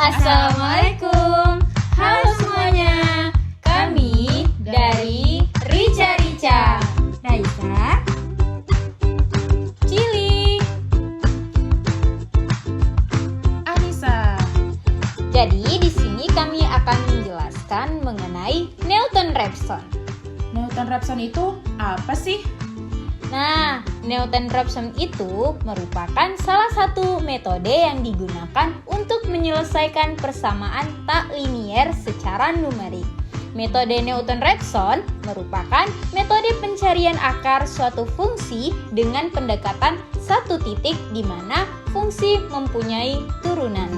Assalamualaikum. Halo semuanya. Kami dari Rica Rica. Raisa, Cili, Anissa. Jadi di sini kami akan menjelaskan mengenai Newton-Raphson. Newton-Raphson itu apa sih? Nah, Newton-Raphson itu merupakan salah satu metode yang digunakan untuk menyelesaikan persamaan tak linier secara numerik. Metode Newton-Raphson merupakan metode pencarian akar suatu fungsi dengan pendekatan satu titik di mana fungsi mempunyai turunan.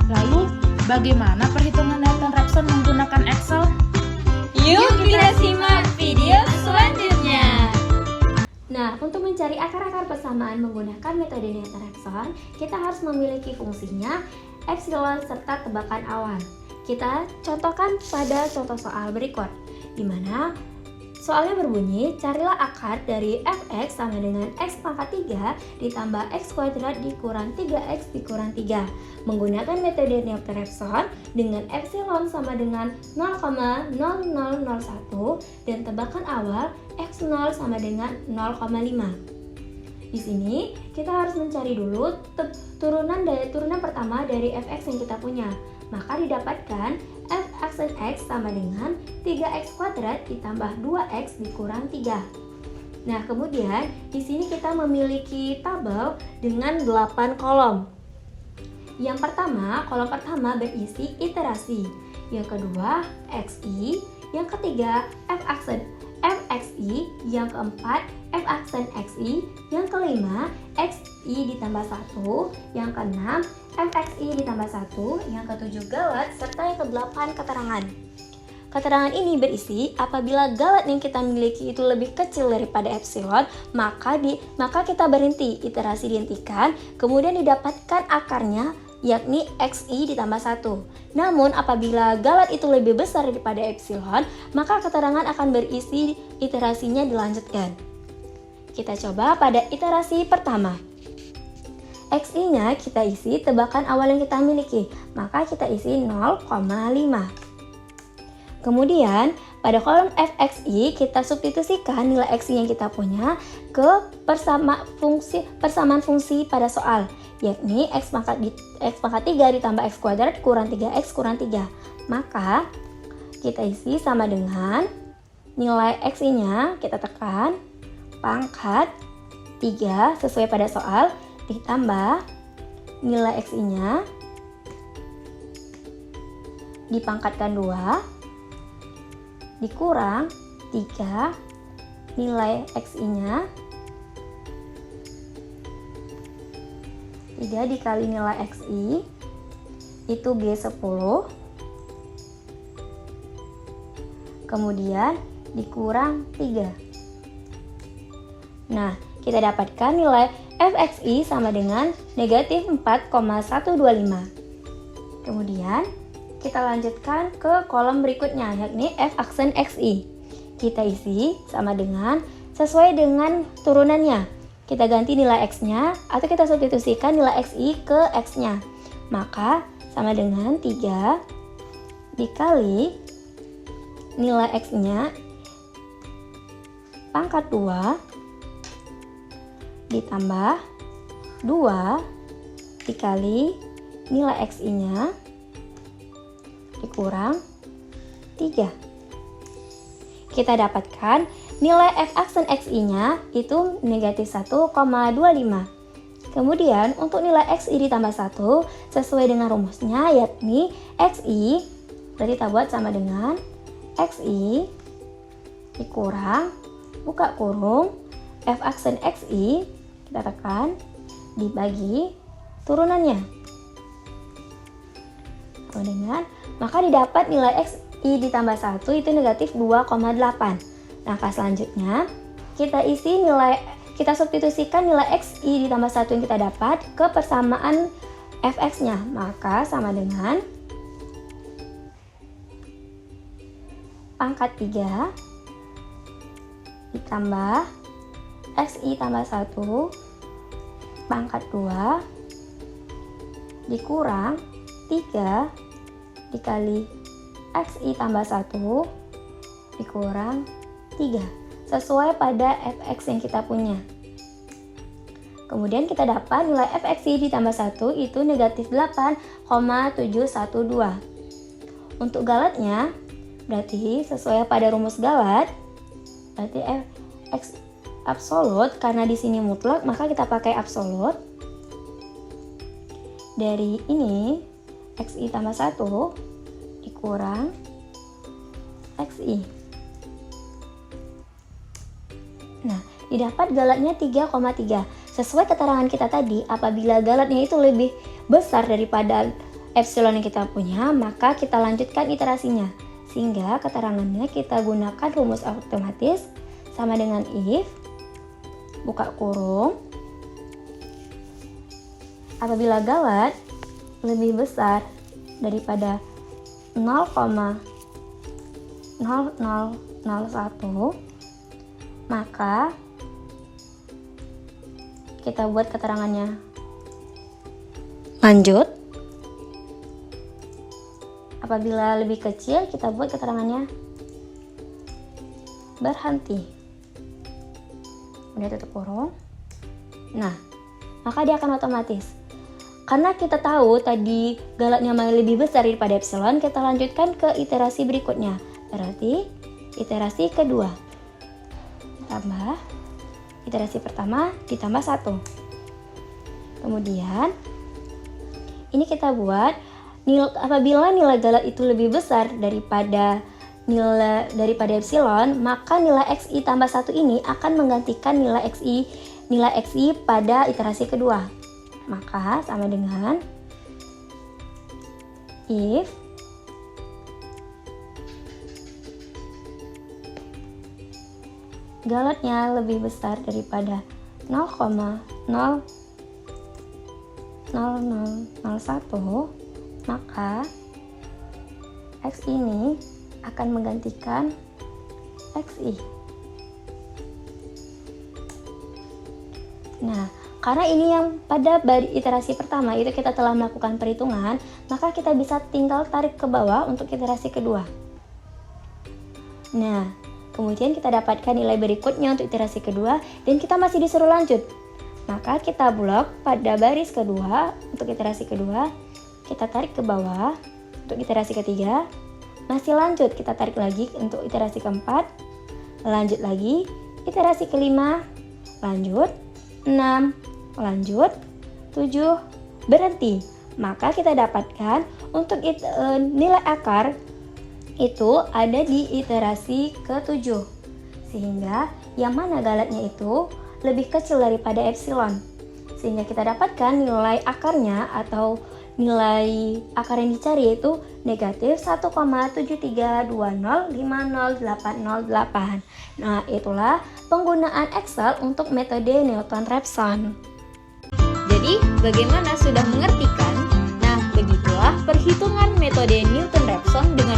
Lalu, bagaimana perhitungan Newton-Raphson menggunakan Excel? Yuk kita simak video selanjutnya. Nah, untuk mencari akar-akar persamaan menggunakan metode Newton-Raphson, kita harus memiliki fungsinya epsilon serta tebakan awal. Kita contohkan pada contoh soal berikut, di mana soalnya berbunyi, carilah akar dari fx sama dengan x pangkat 3 ditambah x kuadrat dikurang 3x dikurang 3. Menggunakan metode Newton-Raphson dengan epsilon sama dengan 0,0001 dan tebakan awal x0 sama dengan 0,5. Di sini kita harus mencari dulu turunan pertama dari fx yang kita punya. Maka didapatkan f aksen x sama dengan 3x kuadrat ditambah 2x dikurang 3. Nah, kemudian di sini kita memiliki tabel dengan 8 kolom. Yang pertama, kolom pertama berisi iterasi. Yang kedua, xi. Yang ketiga, fxi. Yang keempat, f aksen xi. Yang kelima, xi ditambah 1. Yang keenam, fxi ditambah 1. Yang ketujuh, galat. Serta yang kedelapan, keterangan. Keterangan ini berisi apabila galat yang kita miliki itu lebih kecil daripada epsilon, maka kita berhenti, iterasi dihentikan, kemudian didapatkan akarnya yakni xi ditambah 1. Namun apabila galat itu lebih besar daripada epsilon, maka keterangan akan berisi iterasinya dilanjutkan. Kita coba pada iterasi pertama. Xi-nya kita isi tebakan awal yang kita miliki, maka kita isi 0,5. Kemudian pada kolom fxi kita substitusikan nilai xi yang kita punya ke persamaan fungsi pada soal, yakni x pangkat 3 ditambah x kuadrat kurang 3x kurang 3. Maka kita isi sama dengan nilai xi-nya kita tekan pangkat 3 sesuai pada soal ditambah nilai xi-nya dipangkatkan 2 dikurang 3 nilai xi-nya 3 dikali nilai xi itu G10, kemudian dikurang 3. Nah, kita dapatkan nilai fxi sama dengan negatif 4,125. Kemudian kita lanjutkan ke kolom berikutnya, yakni f aksen xi. Kita isi sama dengan sesuai dengan turunannya. Kita ganti nilai x-nya atau kita substitusikan nilai xi ke x-nya. Maka sama dengan 3 dikali nilai x-nya pangkat 2 ditambah 2 dikali nilai xi-nya dikurang 3. Kita dapatkan nilai f aksen xi-nya itu negatif 1,25. Kemudian untuk nilai xi ditambah 1 sesuai dengan rumusnya, yakni xi berarti kita buat sama dengan xi dikurang buka kurung f aksen xi kita tekan dibagi turunannya. Dengan maka didapat nilai xi ditambah 1 itu negatif 2,8. Langkah selanjutnya kita substitusikan nilai xi ditambah 1 yang kita dapat ke persamaan fx-nya, maka sama dengan pangkat 3 ditambah xi tambah 1 pangkat 2 dikurang 3 dikali XI tambah 1 dikurang 3 sesuai pada fx yang kita punya. Kemudian kita dapat nilai fxi ditambah 1 itu negatif 8,712. Untuk galatnya, berarti sesuai pada rumus galat, berarti fx absolut, karena di sini mutlak maka kita pakai absolut. Dari ini xi tambah 1 dikurang xi. Nah, didapat galatnya 3,3. Sesuai keterangan kita tadi, apabila galatnya itu lebih besar daripada epsilon yang kita punya, maka kita lanjutkan iterasinya. Sehingga keterangannya kita gunakan rumus otomatis sama dengan if, buka kurung, apabila galat lebih besar daripada 0,0001, maka kita buat keterangannya lanjut. Apabila lebih kecil, kita buat keterangannya berhenti. Kemudian tutup kurung. Nah, maka dia akan otomatis. Karena kita tahu tadi galatnya lebih besar daripada epsilon, kita lanjutkan ke iterasi berikutnya. Berarti iterasi kedua. Tambah iterasi pertama ditambah 1. Kemudian ini kita buat apabila nilai galat itu lebih besar daripada epsilon, maka nilai xi tambah 1 ini akan menggantikan nilai xi pada iterasi kedua. Maka sama dengan if galatnya lebih besar daripada 0,0001, maka x ini akan menggantikan xi. Nah, karena ini yang pada iterasi pertama itu kita telah melakukan perhitungan, maka kita bisa tinggal tarik ke bawah untuk iterasi kedua. Nah, kemudian kita dapatkan nilai berikutnya untuk iterasi kedua dan kita masih disuruh lanjut. Maka kita blok pada baris kedua untuk iterasi kedua, kita tarik ke bawah untuk iterasi ketiga, masih lanjut, kita tarik lagi untuk iterasi keempat, lanjut lagi, iterasi kelima, lanjut, 6, lanjut, 7, berhenti. Maka kita dapatkan untuk nilai akar itu ada di iterasi ke-7, sehingga yang mana galatnya itu lebih kecil daripada epsilon, sehingga kita dapatkan nilai akarnya atau nilai akar yang dicari yaitu negatif 1,7320500808. Nah, itulah penggunaan Excel untuk metode Newton-Raphson. Jadi, bagaimana, sudah mengerti kan? Nah, begitulah perhitungan metode Newton-Raphson dengan